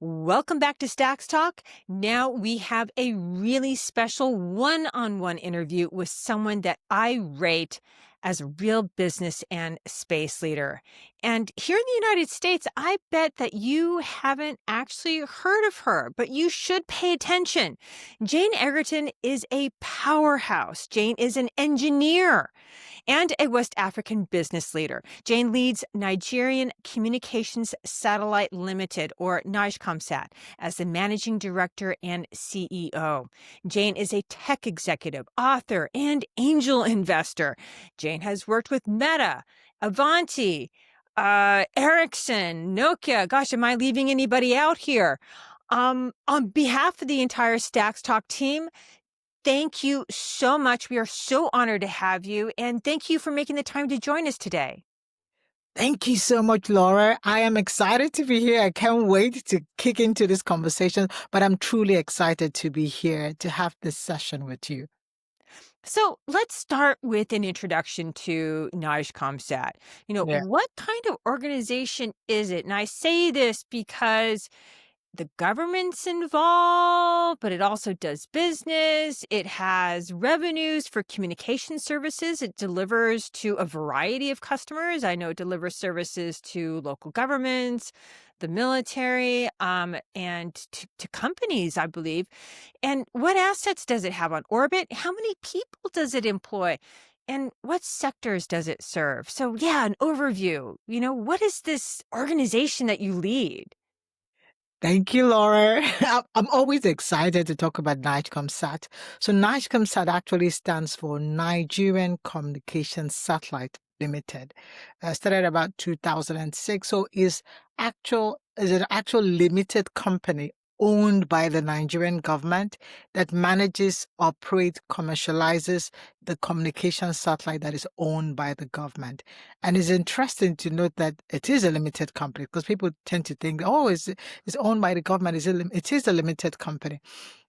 Welcome back to Stacks Talk. Now we have a really special one-on-one interview with someone that I rate as a real business and space leader. And here in the United States, I bet that you haven't actually heard of her, but you should pay attention. Jane Egerton is a powerhouse. Jane is an engineer and a West African business leader. Jane leads Nigerian Communications Satellite Limited, or NIGCOMSAT, as the managing director and CEO. Jane is a tech executive, author, and angel investor. Jane has worked with Meta, Avanti, Ericsson, Nokia. Gosh, am I leaving anybody out here? On behalf of the entire Stacks Talk team, thank you so much. We are so honored to have you, and thank you for making the time to join us today. Thank you so much, Laura. I am excited to be here. I can't wait to kick into this conversation, but I'm truly excited to be here to have this session with you. So let's start with an introduction to NIGCOMSAT. Yeah. What kind of organization is it? And I say this because the government's involved, but it also does business. It has revenues for communication services. It delivers to a variety of customers. I know it delivers services to local governments, the military, and to companies, I believe. And what assets does it have on orbit? How many people does it employ? And what sectors does it serve? So, yeah, an overview. What is this organization that you lead? Thank you, Laura. I'm always excited to talk about NIGCOMSAT. So NIGCOMSAT actually stands for Nigerian Communications Satellite Limited. Started about 2006. So is an actual limited company owned by the Nigerian government that manages, operates, commercializes the communication satellite that is owned by the government. And it's interesting to note that it is a limited company because people tend to think, oh, it's owned by the government. It is a limited company.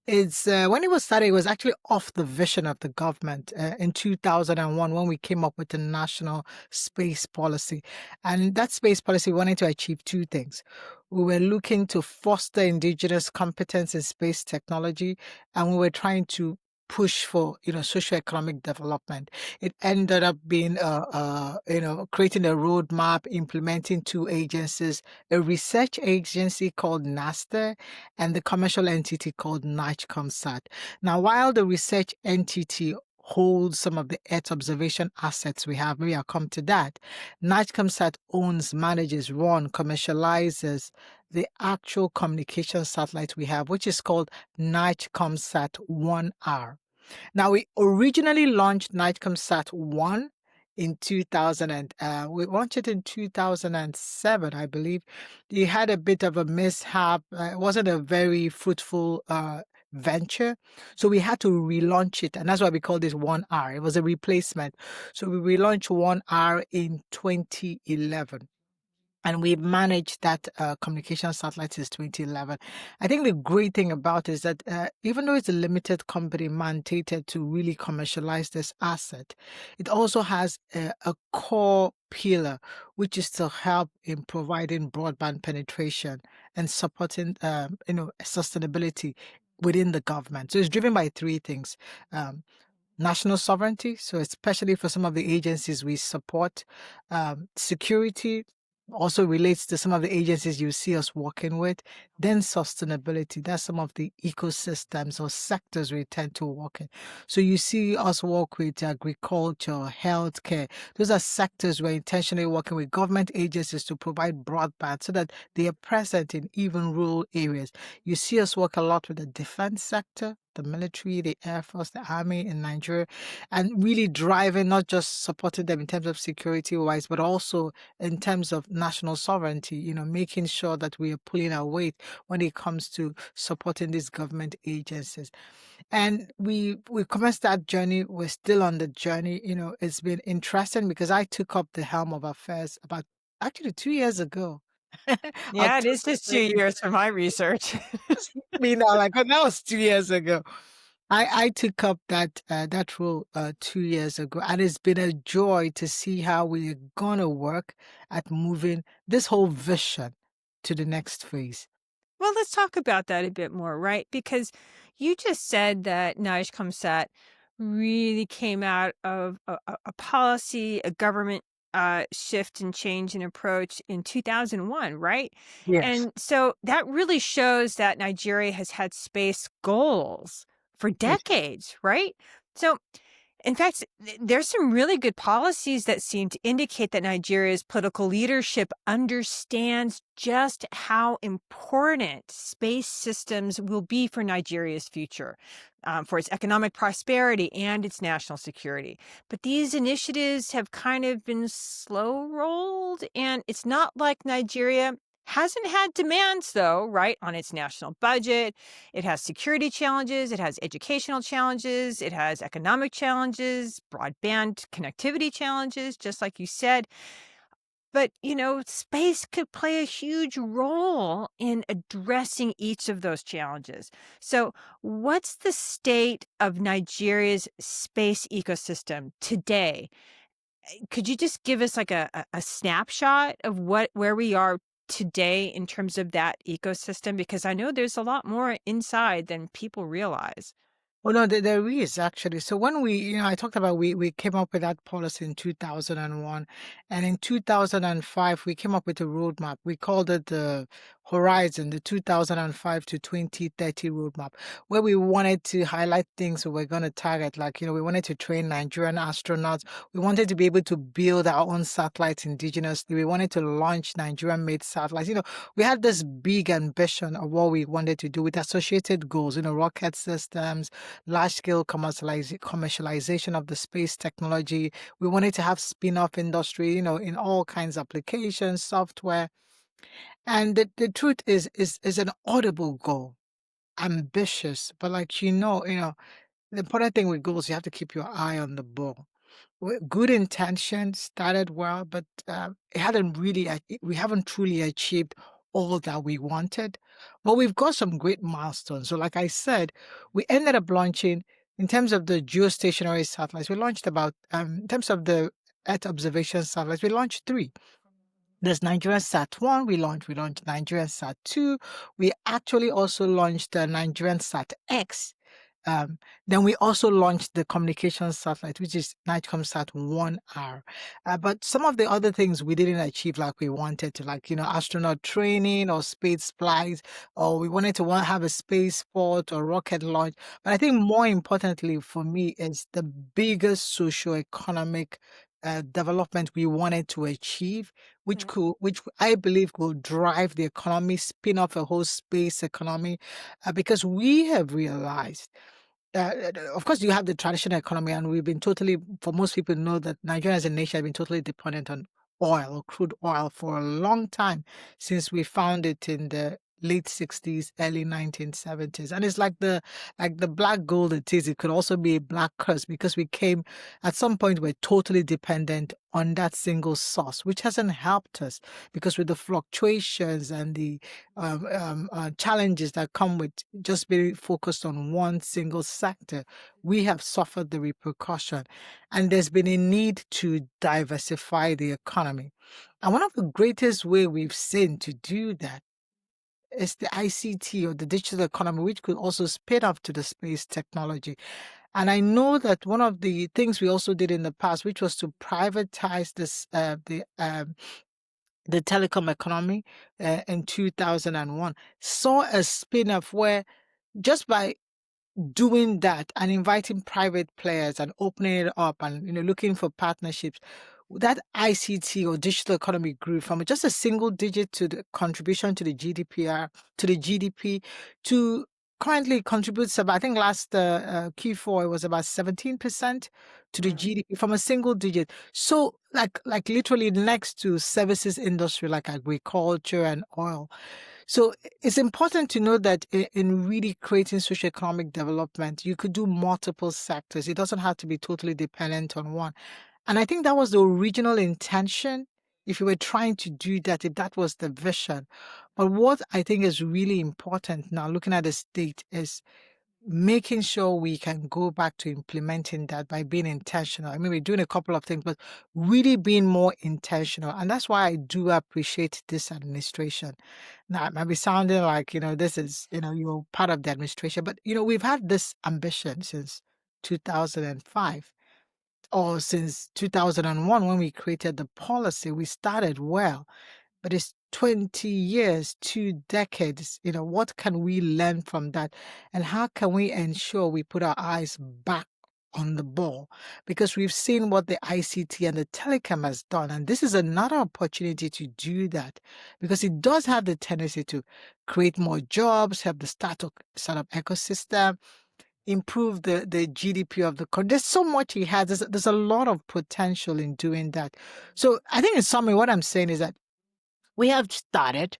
It's when it was started, it was actually off the vision of the government in 2001 when we came up with the national space policy. And that space policy wanted to achieve two things. We were looking to foster indigenous competence in space technology, and we were trying to push for socioeconomic development. It ended up being creating a roadmap, implementing two agencies, a research agency called NASTA and the commercial entity called NIGCOMSAT. Now, while the research entity holds some of the Earth observation assets we have, maybe I'll come to that, NIGCOMSAT owns, manages, runs, commercializes the actual communication satellite we have, which is called NIGCOMSAT 1R. Now, we originally launched NIGCOMSAT 1 in 2000 we launched it in 2007, I believe. It had a bit of a mishap. It wasn't a very fruitful venture. So we had to relaunch it. And that's why we call this 1R. It was a replacement. So we relaunched 1R in 2011. And we've managed that communication satellite since 2011. I think the great thing about it is that even though it's a limited company mandated to really commercialize this asset, it also has a core pillar, which is to help in providing broadband penetration and supporting, sustainability within the government. So it's driven by three things. National sovereignty, so especially for some of the agencies we support, security, also relates to some of the agencies you see us working with. Then sustainability, that's some of the ecosystems or sectors we tend to work in. So you see us work with agriculture, healthcare. Those are sectors we're intentionally working with government agencies to provide broadband so that they are present in even rural areas. You see us work a lot with the defense sector, the military, the Air Force, the Army in Nigeria, and really driving, not just supporting them in terms of security wise, but also in terms of national sovereignty, making sure that we are pulling our weight when it comes to supporting these government agencies. And we commenced that journey. We're still on the journey. It's been interesting because I took up the helm of affairs about actually 2 years ago. Yeah, it is October just 2 20. years from my research. Me now, like that was 2 years ago. I took up that role 2 years ago, and it's been a joy to see how we're gonna work at moving this whole vision to the next phase. Well, let's talk about that a bit more, right? Because you just said that NIGCOMSAT really came out of a policy, a government shift and change in approach in 2001, right? Yes. And so that really shows that Nigeria has had space goals for Yes. decades, right? So in fact, there's some really good policies that seem to indicate that Nigeria's political leadership understands just how important space systems will be for Nigeria's future, for its economic prosperity and its national security. But these initiatives have kind of been slow rolled, and it's not like Nigeria hasn't had demands, though, right, on its national budget. It has security challenges, it has educational challenges, it has economic challenges, broadband connectivity challenges, just like you said. But, space could play a huge role in addressing each of those challenges. So, what's the state of Nigeria's space ecosystem today? Could you just give us like a snapshot of where we are today in terms of that ecosystem? Because I know there's a lot more inside than people realize. Oh no, there is actually. So when I talked about we came up with that policy in 2001, and in 2005 we came up with a roadmap. We called it the Horizon, the 2005 to 2030 roadmap, where we wanted to highlight things we were going to target. Like, we wanted to train Nigerian astronauts. We wanted to be able to build our own satellites indigenously. We wanted to launch Nigerian-made satellites. We had this big ambition of what we wanted to do with associated goals, rocket systems, large-scale commercialization of the space technology. We wanted to have spin-off industry, in all kinds of applications, software. And the truth is an audible goal, ambitious, but like the important thing with goals, you have to keep your eye on the ball. Good intention, started well, but it hadn't really, we haven't truly achieved all that we wanted. But we've got some great milestones. So, like I said, we ended up launching, in terms of the geostationary satellites, we launched about, in terms of the Earth observation satellites, we launched three. There's Nigerian Sat 1, we launched Nigerian Sat 2. We actually also launched the Nigerian Sat X. Um, then we also launched the communications satellite, which is NIGCOMSAT 1R. But some of the other things we didn't achieve like we wanted to, like, astronaut training or space flights, or we wanted to have a spaceport or rocket launch. But I think more importantly for me is the biggest socio-economic development we wanted to achieve, Mm. which I believe will drive the economy, spin off a whole space economy, because we have realized of course, you have the traditional economy, and we've been totally, for most people know that Nigeria as a nation has been totally dependent on oil or crude oil for a long time, since we found it in the late 60s, early 1970s. And it's like the black gold it is. It could also be a black curse, because we came at some point, we're totally dependent on that single source, which hasn't helped us, because with the fluctuations and the challenges that come with just being focused on one single sector, we have suffered the repercussion. And there's been a need to diversify the economy. And one of the greatest way we've seen to do that is the ICT, or the digital economy, which could also spin off to the space technology. And I know that one of the things we also did in the past, which was to privatize the telecom economy in 2001, saw a spin-off where, just by doing that and inviting private players and opening it up and looking for partnerships, that ICT or digital economy grew from just a single digit to the contribution to the GDP to currently contributes about, I think last Q4 it was about 17% to the Mm. GDP, from a single digit. So like literally next to services industry like agriculture and oil. So it's important to know that in really creating socioeconomic development, you could do multiple sectors. It doesn't have to be totally dependent on one. And I think that was the original intention, if you were trying to do that, if that was the vision. But what I think is really important now, looking at the state, is making sure we can go back to implementing that by being intentional. I mean, we're doing a couple of things, but really being more intentional. And that's why I do appreciate this administration. Now, it might be sounding like, this is, you're part of the administration, but, we've had this ambition since 2005 or since 2001 when we created the policy. We started well, but it's 20 years, 2 decades. What can we learn from that? And how can we ensure we put our eyes back on the ball? Because we've seen what the ICT and the telecom has done. And this is another opportunity to do that because it does have the tendency to create more jobs, help the startup ecosystem, improve the GDP of the country. There's so much he has. There's a lot of potential in doing that. So I think in summary, what I'm saying is that we have started.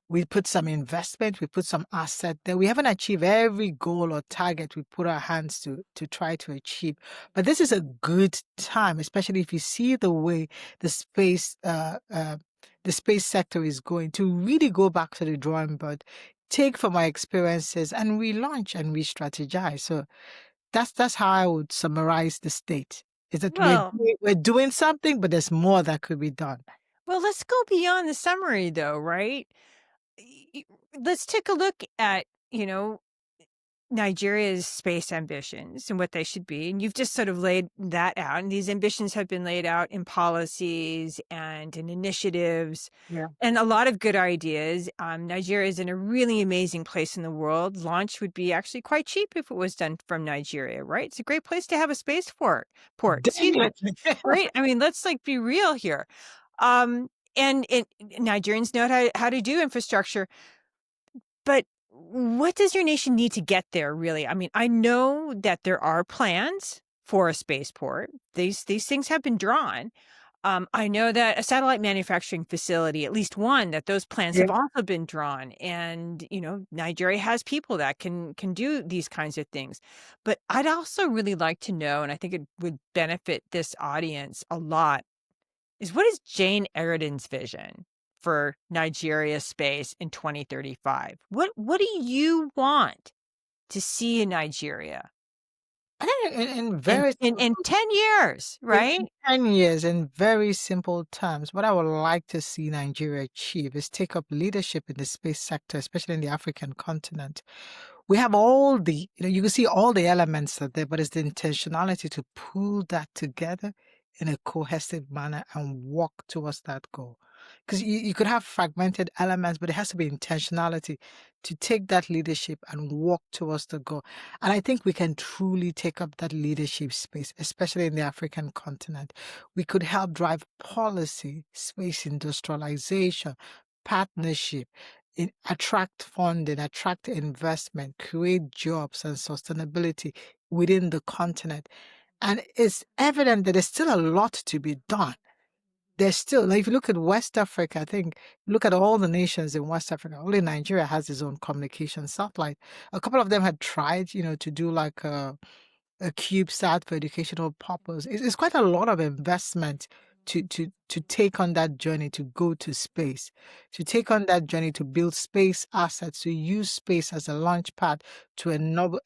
We put some investment, we put some asset there. We haven't achieved every goal or target we put our hands to try to achieve. But this is a good time, especially if you see the way the space sector is going, to really go back to the drawing board, take from our experiences and relaunch and re-strategize. So that's how I would summarize the state. Is that Well, we're doing something, but there's more that could be done. well, let's go beyond the summary though, right? Y- Let's take a look at, Nigeria's space ambitions and what they should be. And you've just sort of laid that out. And these ambitions have been laid out in policies and in initiatives Yeah. and a lot of good ideas. Nigeria is in a really amazing place in the world. Launch would be actually quite cheap if it was done from Nigeria, right? It's a great place to have a excuse me, Definitely. right? I mean, let's like be real here. Um, and Nigerians know how to do infrastructure, but what does your nation need to get there, really? I mean, I know that there are plans for a spaceport. These things have been drawn. I know that a satellite manufacturing facility, at least one, that those plans Yeah. have also been drawn, and Nigeria has people that can do these kinds of things. But I'd also really like to know, and I think it would benefit this audience a lot, is what is Jane Egerton's vision for Nigeria space in 2035? What do you want to see in Nigeria I think in in very in 10 years, right? in 10 years, in very simple terms, what I would like to see Nigeria achieve is take up leadership in the space sector, especially in the African continent. We have all you can see all the elements are there, but it's the intentionality to pull that together in a cohesive manner and walk towards that goal. Because you could have fragmented elements, but it has to be intentionality to take that leadership and walk towards the goal. And I think we can truly take up that leadership space, especially in the African continent. We could help drive policy, space industrialization, partnership, attract funding, attract investment, create jobs and sustainability within the continent. And it's evident that there's still a lot to be done. There's still, like, if you look at West Africa, I think, look at all the nations in West Africa, only Nigeria has its own communication satellite. A couple of them had tried, to do like a CubeSat for educational purpose. It's quite a lot of investment to take on that journey to go to space, to take on that journey to build space assets, to use space as a launch pad to enable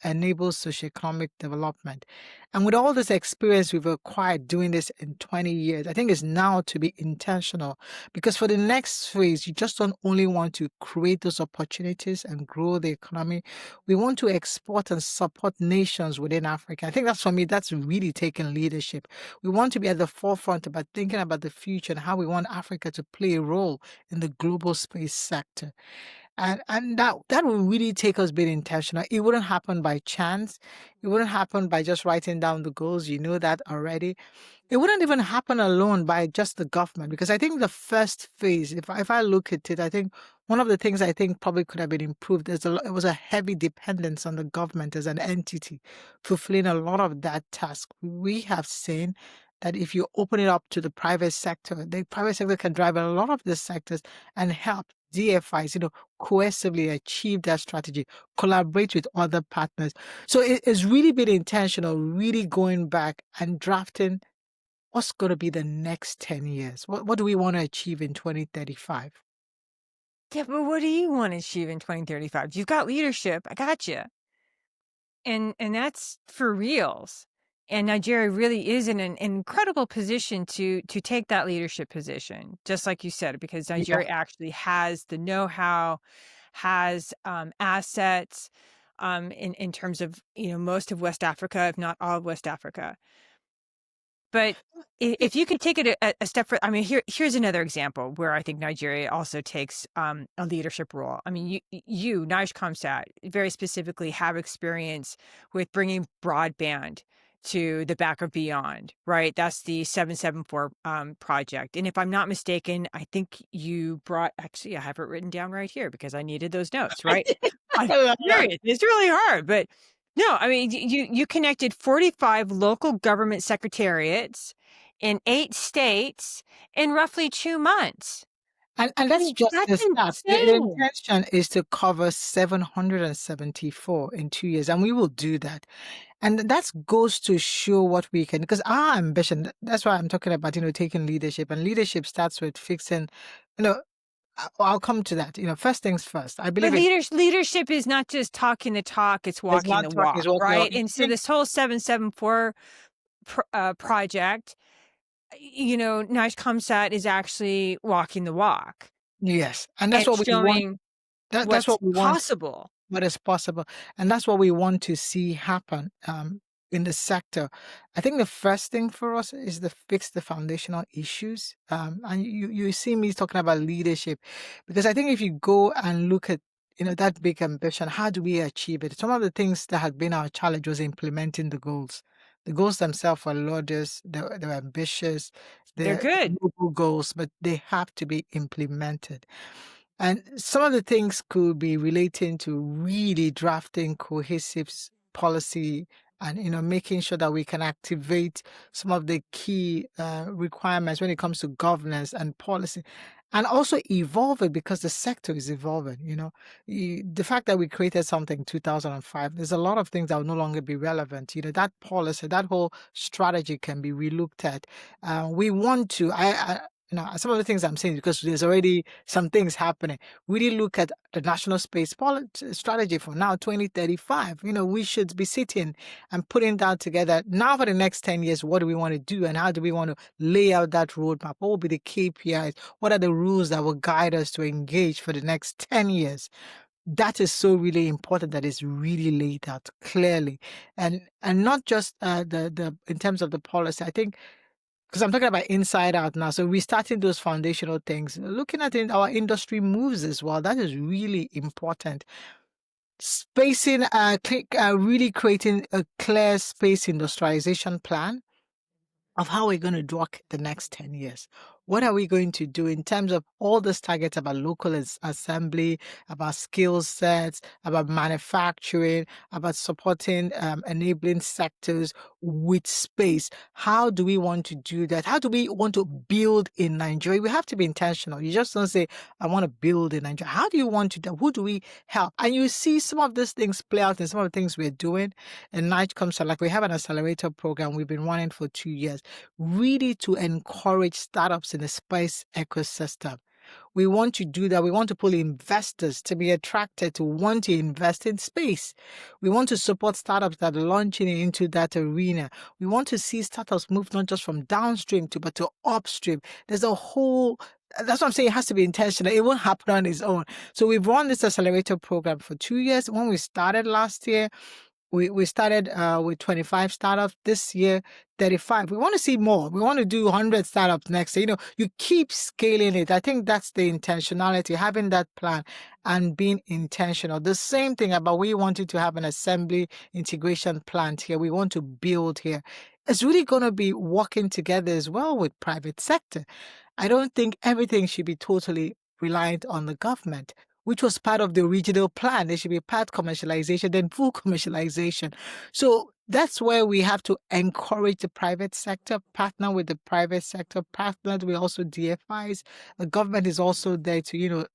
socioeconomic development. And with all this experience we've acquired doing this in 20 years, I think it's now to be intentional because for the next phase, you just don't only want to create those opportunities and grow the economy. We want to export and support nations within Africa. I think that's for me, that's really taking leadership. We want to be at the forefront about thinking about the future and how we want Africa to play a role in the global space sector. And that will really take us being intentional. It wouldn't happen by chance. It wouldn't happen by just writing down the goals. You know that already. It wouldn't even happen alone by just the government, because I think the first phase, if I look at it, I think one of the things I think probably could have been improved is it was a heavy dependence on the government as an entity fulfilling a lot of that task. We have seen that if you open it up to the private sector can drive a lot of these sectors and help DFIs, cohesively achieve that strategy, collaborate with other partners. So it's really been intentional, really going back and drafting what's going to be the next 10 years? What do we want to achieve in 2035? Yeah, but what do you want to achieve in 2035? You've got leadership. I got you. And that's for reals. And Nigeria really is in an incredible position to take that leadership position, just like you said, because Yeah. Nigeria actually has the know-how, has assets in terms of most of West Africa, if not all of West Africa. But if you could take it a step further, I mean, here's another example where I think Nigeria also takes a leadership role. I mean, you NIGCOMSAT, very specifically have experience with bringing broadband to the back of beyond, right? That's the 774 project. And if I'm not mistaken, I think you brought, actually, I have it written down right here because I needed those notes, right? I'm serious. It's really hard, but no, I mean, you connected 45 local government secretariats in 8 states in roughly 2 months. And I that's mean, just that's the start. The insane. intention is to cover 774 in 2 years, and we will do that. And that goes to show what we can, because our ambition, that's why I'm talking about, taking leadership. And leadership starts with fixing, I'll come to that. First things first. I But believe it leadership is not just talking the talk, it's is walking not the talking, walk, is walking out. right? And so this whole 774 project, NIGCOMSAT is actually walking the walk Yes. And that's and what we want. showing That's what's what we want. possible. What is possible. And that's what we want to see happen in the sector. I think the first thing for us is to fix the foundational issues. And you see me talking about leadership, because I think if you go and look at that big ambition, how do we achieve it? Some of the things that had been our challenge was implementing the goals. The goals themselves were laudous, they're ambitious, They're they're good. noble goals, but they have to be implemented. And some of the things could be relating to really drafting cohesive policy and making sure that we can activate some of the key requirements when it comes to governance and policy, and also evolve it, because the sector is evolving. The fact that we created something in 2005, there's a lot of things that will no longer be relevant. That policy, that whole strategy can be relooked at. We want to some of the things I'm saying, because there's already some things happening. Really look at the national space strategy for now, 2035. We should be sitting and putting that together now for the next 10 years. What do we want to do, and how do we want to lay out that roadmap? What will be the KPIs? What are the rules that will guide us to engage for the next 10 years? That is so really important, that is really laid out clearly, and not just the in terms of the policy. I think, because I'm talking about inside out now. So we're starting those foundational things, looking at our industry moves as well. That is really important. Spacing, really creating a clear space industrialization plan of how we're going to work the next 10 years. What are we going to do in terms of all those targets about local assembly, about skill sets, about manufacturing, about supporting enabling sectors with space? How do we want to do that? How do we want to build in Nigeria? We have to be intentional. You just don't say, I want to build in Nigeria. How do you want to do? Who do we help? And you see some of these things play out in some of the things we're doing. And NIGCOMSAT, like we have an accelerator program we've been running for 2 years, really to encourage startups in the space ecosystem. We want to do that. We want to pull investors to be attracted to want to invest in space. We want to support startups that are launching into that arena. We want to see startups move not just from downstream but to upstream. There's a whole, that's what I'm saying. It has to be intentional. It won't happen on its own. So we've run this accelerator program for 2 years. When we started last year, we started with 25 startups. This year, 35. We want to see more. We want to do 100 startups next year. You keep scaling it. I think that's the intentionality, having that plan and being intentional. The same thing about we wanted to have an assembly integration plant here. We want to build here. It's really going to be working together as well with private sector. I don't think everything should be totally reliant on the government, which was part of the original plan. There should be part commercialization, then full commercialization. So that's where we have to encourage the private sector, partner with the private sector, partner with also DFIs. The government is also there to,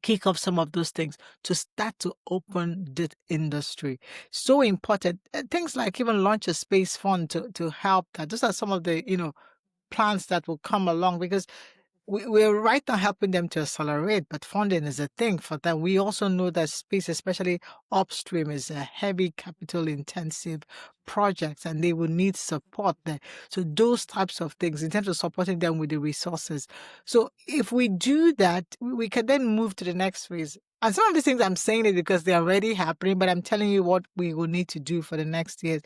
kick off some of those things to start to open the industry. So important. Things like even launch a space fund to help that. Those are some of the, plans that will come along, because we're right now helping them to accelerate, but funding is a thing for that. We also know that space, especially upstream, is a heavy capital intensive project and they will need support there. So those types of things in terms of supporting them with the resources. So if we do that, we can then move to the next phase. And some of these things I'm saying it because they're already happening, but I'm telling you what we will need to do for the next years,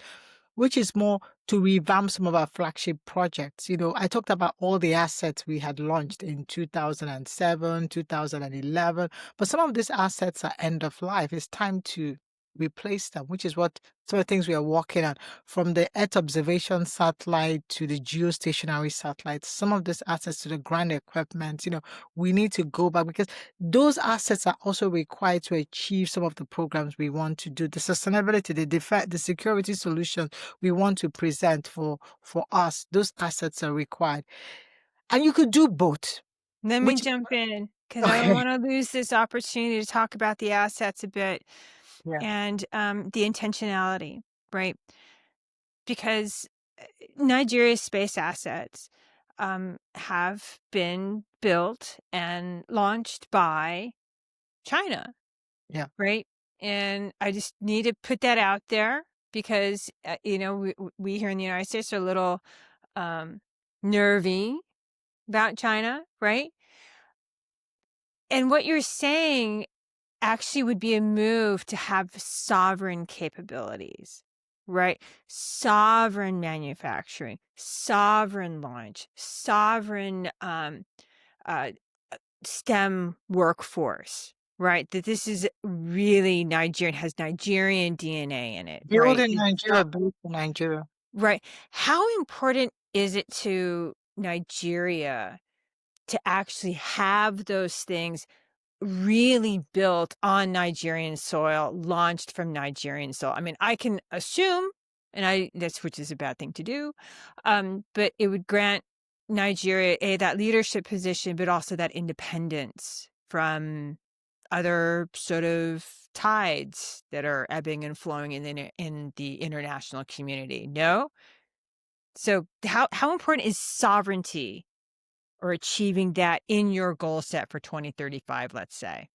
which is more to revamp some of our flagship projects. I talked about all the assets we had launched in 2007, 2011, but some of these assets are end of life. It's time to replace them, which is what some of the things we are working on, from the Earth observation satellite to the geostationary satellites, some of these assets to the ground equipment. We need to go back because those assets are also required to achieve some of the programs we want to do, the sustainability, the defense, the security solutions we want to present for us. Those assets are required, and you could do both. Let me Which jump in because I don't okay, want to lose this opportunity to talk about the assets a bit yeah, and the intentionality, right? Because Nigeria's space assets have been built and launched by China, yeah. right? And I just need to put that out there because, we here in the United States are a little nervy about China, right? And what you're saying actually would be a move to have sovereign capabilities, right? Sovereign manufacturing, sovereign launch, sovereign uh, STEM workforce, right? That this is really Nigerian, has Nigerian DNA in it, Build right? in It's Nigeria, not, build in Nigeria. right. How important is it to Nigeria to actually have those things really built on Nigerian soil, launched from Nigerian soil? I mean, I can assume, and that's which is a bad thing to do, but it would grant Nigeria that leadership position, but also that independence from other sort of tides that are ebbing and flowing in the international community. No, so how important is sovereignty or achieving that in your goal set for 2035? Let's say.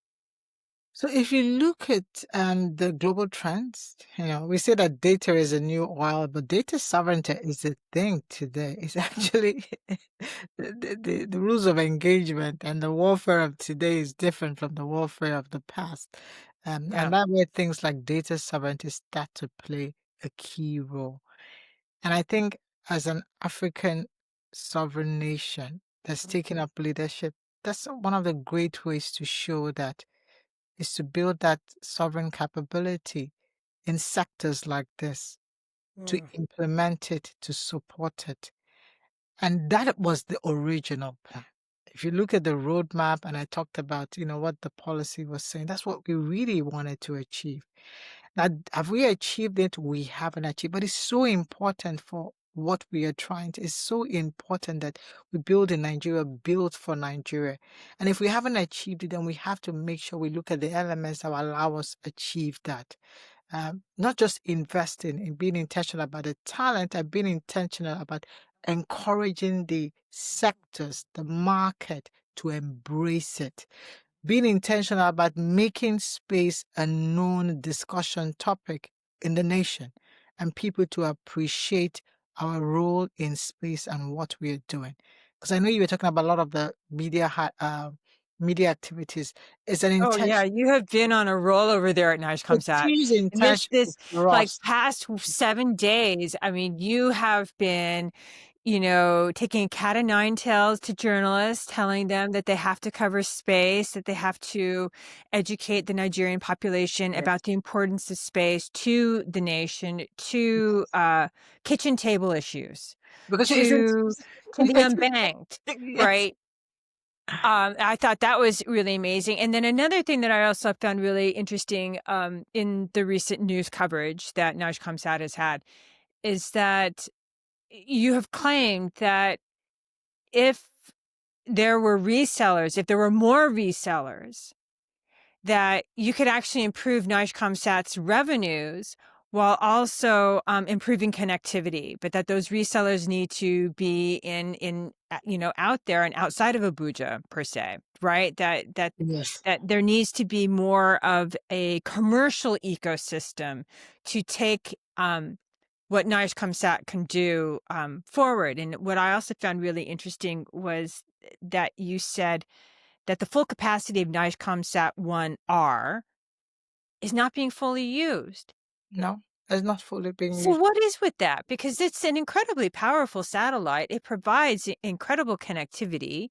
So if you look at the global trends, we say that data is a new oil, but data sovereignty is a thing today. It's actually the rules of engagement and the warfare of today is different from the warfare of the past. Yeah. And that way things like data sovereignty start to play a key role. And I think as an African sovereign nation that's taking up leadership, that's one of the great ways to show that is to build that sovereign capability in sectors like this, to Mm. implement it, to support it. And that was the original plan. If you look at the roadmap, and I talked about, what the policy was saying, that's what we really wanted to achieve. Now, have we achieved it? We haven't achieved, but it's so important for what we are trying to. It's so important that we build in Nigeria, built for Nigeria. And if we haven't achieved it, then we have to make sure we look at the elements that will allow us achieve that. Not just investing in being intentional about the talent, and being intentional about encouraging the sectors, the market to embrace it, being intentional about making space a known discussion topic in the nation and people to appreciate our role in space and what we are doing. Because I know you were talking about a lot of the media activities. It's an Oh yeah, intention. you have been on a roll over there at It NIGCOMSAT. is And this intentional for like us. past 7 days, I mean, you have been, taking cat o' nine tails to journalists, telling them that they have to cover space, that they have to educate the Nigerian population Yes. about the importance of space to the nation, to kitchen table issues, Because it's to the unbanked, yes. right? I thought that was really amazing. And then another thing that I also found really interesting in the recent news coverage that NIGCOMSAT has had is that you have claimed that if there were resellers, if there were more resellers, that you could actually improve NIGCOMSAT's revenues while also improving connectivity, but that those resellers need to be in out there and outside of Abuja per se, right? Yes. That there needs to be more of a commercial ecosystem to take what NIGCOMSAT can do forward. And what I also found really interesting was that you said that the full capacity of NIGCOMSAT 1R is not being fully used. No, it's not fully being So used. what is with that? Because it's an incredibly powerful satellite. It provides incredible connectivity.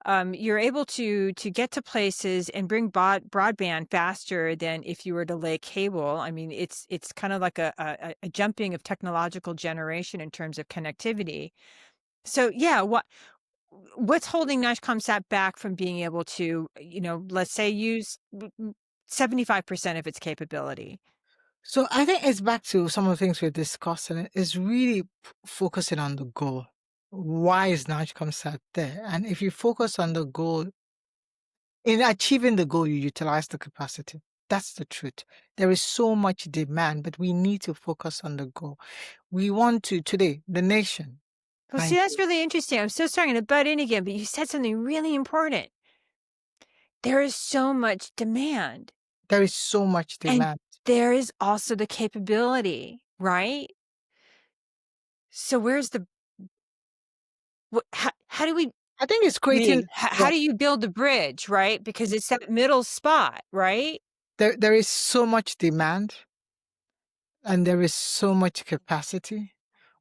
You're able to get to places and bring broadband faster than if you were to lay cable. I mean, it's kind of like a jumping of technological generation in terms of connectivity. So yeah, what's holding NIGCOMSAT back from being able to, let's say use 75% of its capability? So I think it's back to some of the things we're discussing. It's really focusing on the goal. Why is NIGCOMSAT there? And if you focus on the goal, in achieving the goal, you utilize the capacity. That's the truth. There is so much demand, but we need to focus on the goal. We want to, today, the nation, Well, see, that's Nigeria, really interesting. I'm so sorry to butt in again, but you said something really important. There is so much demand, there is so much and demand. there is also the capability, right? So where's the how do we I think it's creating, how well, do you build the bridge, right? Because it's that middle spot, right? there is so much demand and there is so much capacity.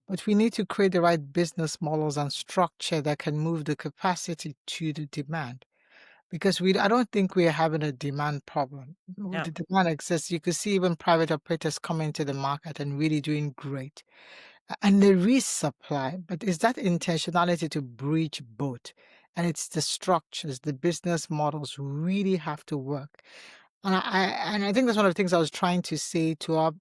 But we need to create the right business models and structure that can move the capacity to the demand. Because I don't think we're having a demand problem. No, The demand exists. You could see even private operators coming to the market and really doing great. And there is supply, but is that intentionality to breach both? And it's the structures, the business models really have to work. And I think that's one of the things I was trying to say to our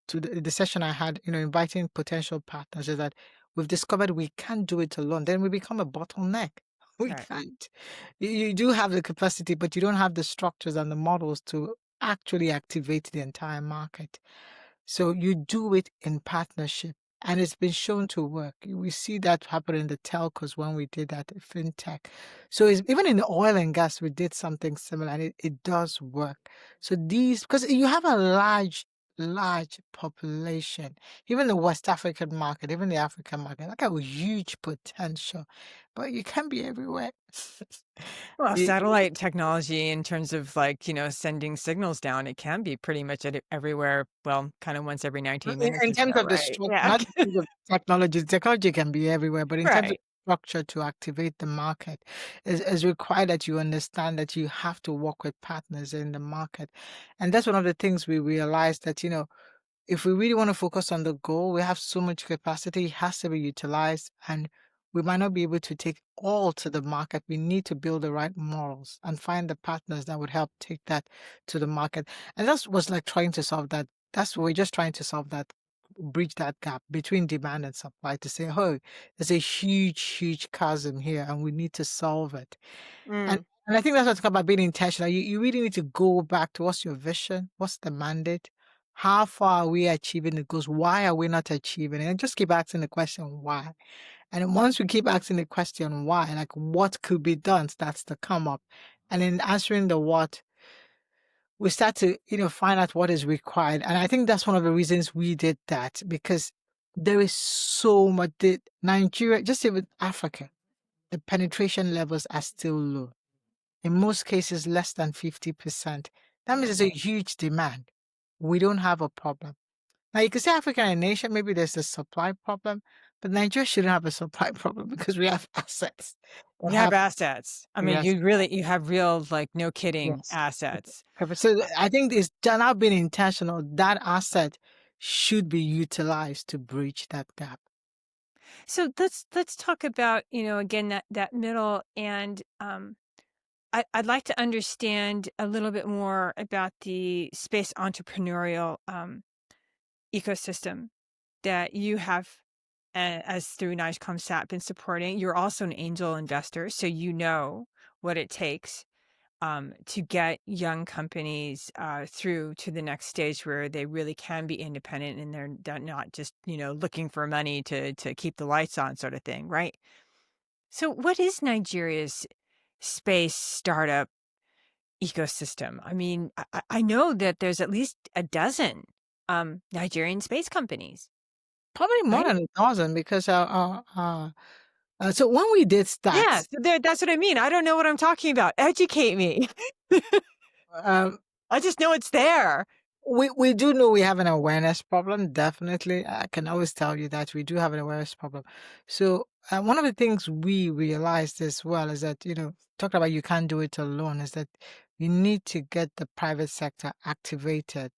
to the session I had, inviting potential partners, is that we've discovered we can't do it alone. Then we become a bottleneck. We right. can't. You do have the capacity, but you don't have the structures and the models to actually activate the entire market. So you do it in partnership. And it's been shown to work. We see that happen in the telcos when we did that fintech. So even in the oil and gas, we did something similar, and it does work. So because you have a large population, even the West African market, even the African market, like a huge potential, but you can't be everywhere. Well, You- satellite technology in terms of like, sending signals down, it can be pretty much everywhere. Well, kind of once every 19 minutes in or so, terms of the right? structure, Yeah. not in terms of technology can be everywhere, but in terms of Right. structure to activate the market is required that you understand that you have to work with partners in the market. And that's one of the things we realized that, if we really want to focus on the goal, we have so much capacity, it has to be utilized, and we might not be able to take all to the market. We need to build the right models and find the partners that would help take that to the market. And that's what's like trying to solve that. We're just trying to solve that, bridge that gap between demand and supply to say, oh, there's a huge chasm here and we need to solve it. And Mm. and I think that's what's about being intentional. You really need to go back to what's your vision, what's the mandate, how far are we achieving the goals, why are we not achieving it, and just keep asking the question why. And then once we keep asking the question why, like what could be done, starts to come up, and in answering the what, we start to find out what is required. And I think that's one of the reasons we did that, because there is so much. Nigeria, just even Africa, the penetration levels are still low, in most cases less than 50%. That means Yeah. there's a huge demand. We don't have a problem. Now you can say Africa and a nation, maybe there's a supply problem, but Nigeria shouldn't have a supply problem because we have assets that We have have. assets. I mean, Yes, you have real, like, no kidding yes. assets. Perfect. So I think it's now being intentional. That asset should be utilized to bridge that gap. So let's talk about, again, that middle, and I'd like to understand a little bit more about the space entrepreneurial ecosystem that you have, as through NIGCOMSAT, been supporting. You're also an angel investor, so you know what it takes to get young companies through to the next stage where they really can be independent and they're not just looking for money to keep the lights on, sort of thing, right? So, what is Nigeria's space startup ecosystem? I mean, I know that there's at least a dozen Nigerian space companies, Probably more right? than a dozen because so when we did Yeah, stats, so that's what I mean. I don't know what I'm talking about. Educate me. um, I just know it's there. we do know we have an awareness problem. Definitely, I can always tell you that we do have an awareness problem. So one of the things we realized as well is that talking about you can't do it alone is that you need to get the private sector activated,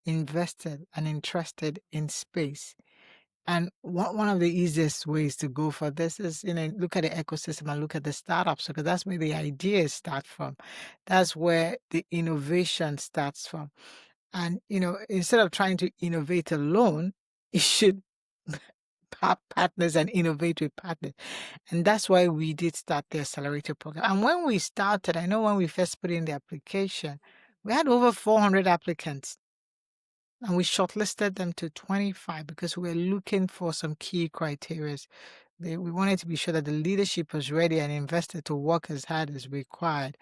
invested, and interested in space. And one of the easiest ways to go for this is, look at the ecosystem and look at the startups because that's where the ideas start from. That's where the innovation starts from. And, instead of trying to innovate alone, you should have partners and innovate with partners. And that's why we did start the accelerator program. And when we started, I know when we first put in the application, we had over 400 applicants. And we shortlisted them to 25 because we were looking for some key criteria. We wanted to be sure that the leadership was ready and invested to work as hard as required.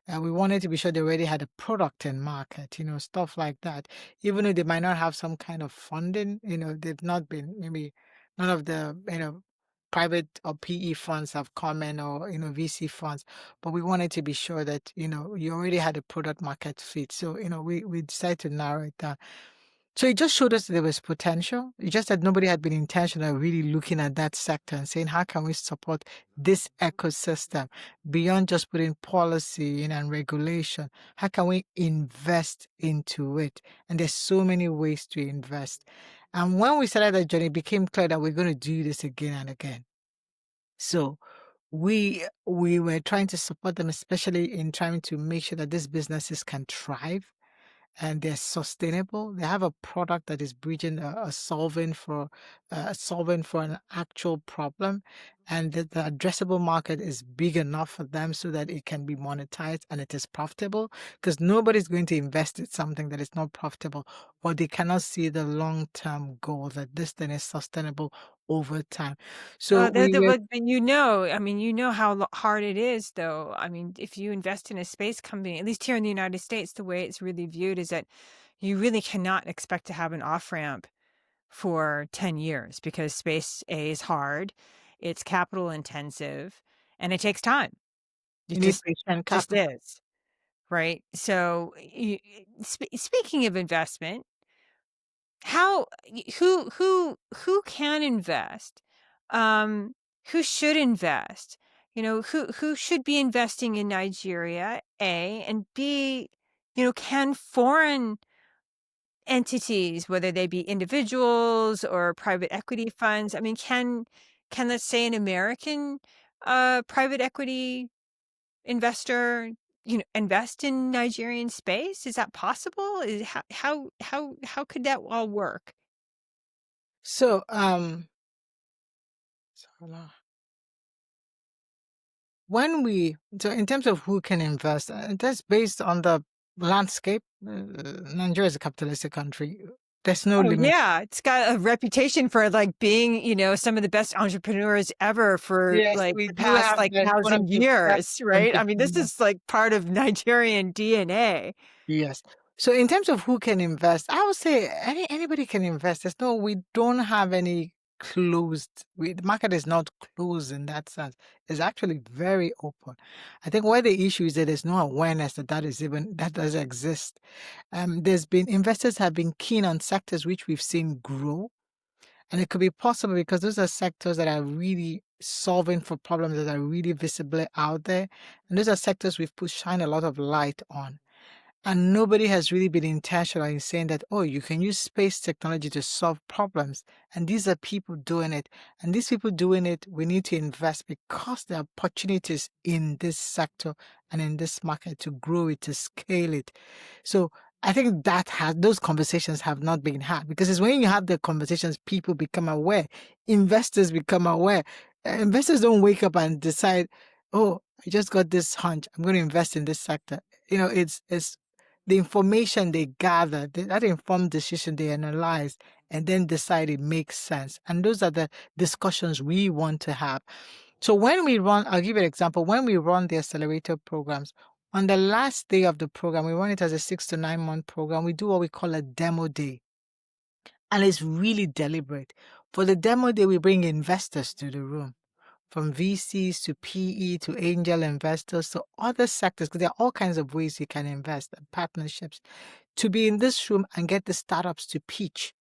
We wanted to be sure they already had a product in market, stuff like that. Even though they might not have some kind of funding, they've not been, maybe none of the, private or PE funds have come in or, VC funds, but we wanted to be sure that, you already had a product market fit. So, we decided to narrow it down. So it just showed us that there was potential. It's just that nobody had been intentional really looking at that sector and saying, how can we support this ecosystem beyond just putting policy in and regulation? How can we invest into it? And there's so many ways to invest. And when we started that journey, it became clear that we're going to do this again and again. So we were trying to support them, especially in trying to make sure that these businesses can thrive and they're sustainable. They have a product that is bridging a solving for an actual problem, and that the addressable market is big enough for them so that it can be monetized and it is profitable. Because nobody's going to invest in something that is not profitable, or they cannot see the long-term goal that this thing is sustainable over time. So Well, we were but I mean, you know how hard it is, though. I mean, if you invest in a space company, at least here in the United States, the way it's really viewed is that you really cannot expect to have an off ramp for 10 years because space A is hard, it's capital intensive, and it takes time. you It need just patient just capital. is, right? So, speaking of investment, how who can invest? Um, who should invest? Who should be investing in Nigeria, A, and B, can foreign entities, whether they be individuals or private equity funds, I mean, can let's say an American private equity investor, invest in Nigerian space? Is that possible? Is how could that all work? So when we so in terms of who can invest, that's based on the landscape. Nigeria is a capitalistic country. There's no Oh, limit. yeah, it's got a reputation for, like, being, some of the best entrepreneurs ever for, Yes, like, we the do past, have like, one of 1,000 the best years, right? I mean, this entrepreneurs. is, like, part of Nigerian DNA. Yes. So in terms of who can invest, I would say anybody can invest. We don't have any the market is not closed in that sense. It's actually very open. I think where the issue is that there's no awareness that does exist. There's been investors have been keen on sectors which we've seen grow. And it could be possible because those are sectors that are really solving for problems that are really visibly out there. And those are sectors we've put shine a lot of light on. And nobody has really been intentional in saying that, oh, you can use space technology to solve problems. And these are people doing it. And these people doing it, we need to invest because there are opportunities in this sector and in this market to grow it, to scale it. So I think those conversations have not been had because it's when you have the conversations, people become aware, investors become aware. Investors don't wake up and decide, oh, I just got this hunch. I'm going to invest in this sector. It's the information they gather, that informed decision they analyze, and then decide it makes sense. And those are the discussions we want to have. So when we run, I'll give you an example. When we run the accelerator programs, on the last day of the program, we run it as a 6 to 9 month program. We do what we call a demo day. And it's really deliberate. For the demo day, we bring investors to the room, from VCs to PE to angel investors to other sectors, because there are all kinds of ways you can invest and partnerships, to be in this room and get the startups to pitch.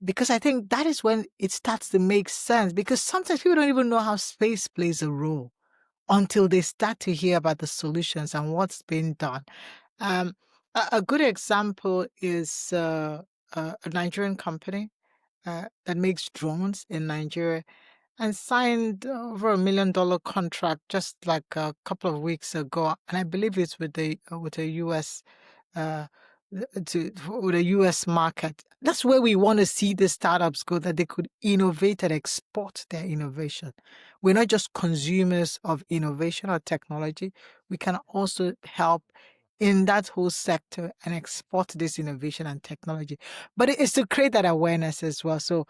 Because I think that is when it starts to make sense, because sometimes people don't even know how space plays a role until they start to hear about the solutions and what's being done. Um, a good example is a Nigerian company that makes drones in Nigeria and signed over $1 million contract just like a couple of weeks ago, and I believe it's with the with a U.S. Uh, with a U.S. market. That's where we want to see the startups go, that they could innovate and export their innovation. We're not just consumers of innovation or technology. We can also help in that whole sector and export this innovation and technology. But it's to create that awareness as well. So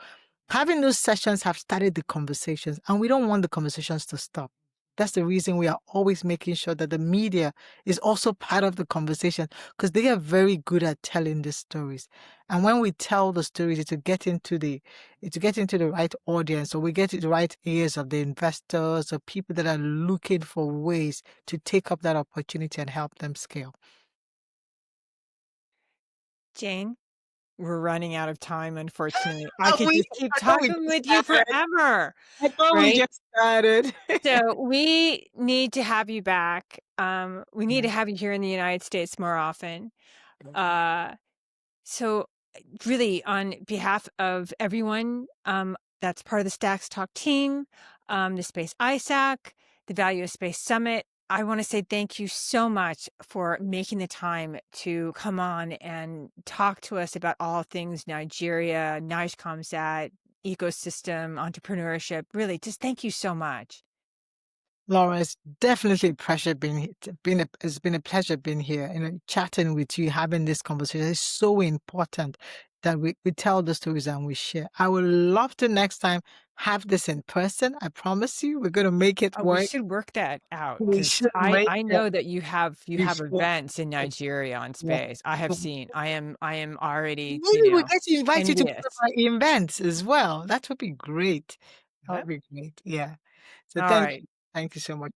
having those sessions have started the conversations, and we don't want the conversations to stop. That's the reason we are always making sure that the media is also part of the conversation, because they are very good at telling the stories. And when we tell the stories, it's to get into the right audience, or we get to the right ears of the investors or people that are looking for ways to take up that opportunity and help them scale. Jane, we're running out of time, unfortunately. I I could just keep thought we talking just with you started. forever, I thought we right? just started. So we need to have you back. We need Yeah. to have you here in the United States more often. Uh, so really, on behalf of everyone that's part of the Stacks Talk team, the Space ISAC, the Value of Space Summit, I want to say thank you so much for making the time to come on and talk to us about all things Nigeria, NIGCOMSAT, ecosystem, entrepreneurship. Really, just thank you so much. Laura, it's definitely a pleasure it's been a pleasure being here, chatting with you, having this conversation. It's so important that we tell the stories and we share. I would love to next time have this in person. I promise you, we're going to make it Oh, we work. should work that out We because should make I it. know that you We have should. events in Nigeria on Yeah. space. I have seen. I am already, Maybe we get to invite you to one of envious. our events as well. That would be great. That Yeah. would be great. Yeah. So All right. thank you so much.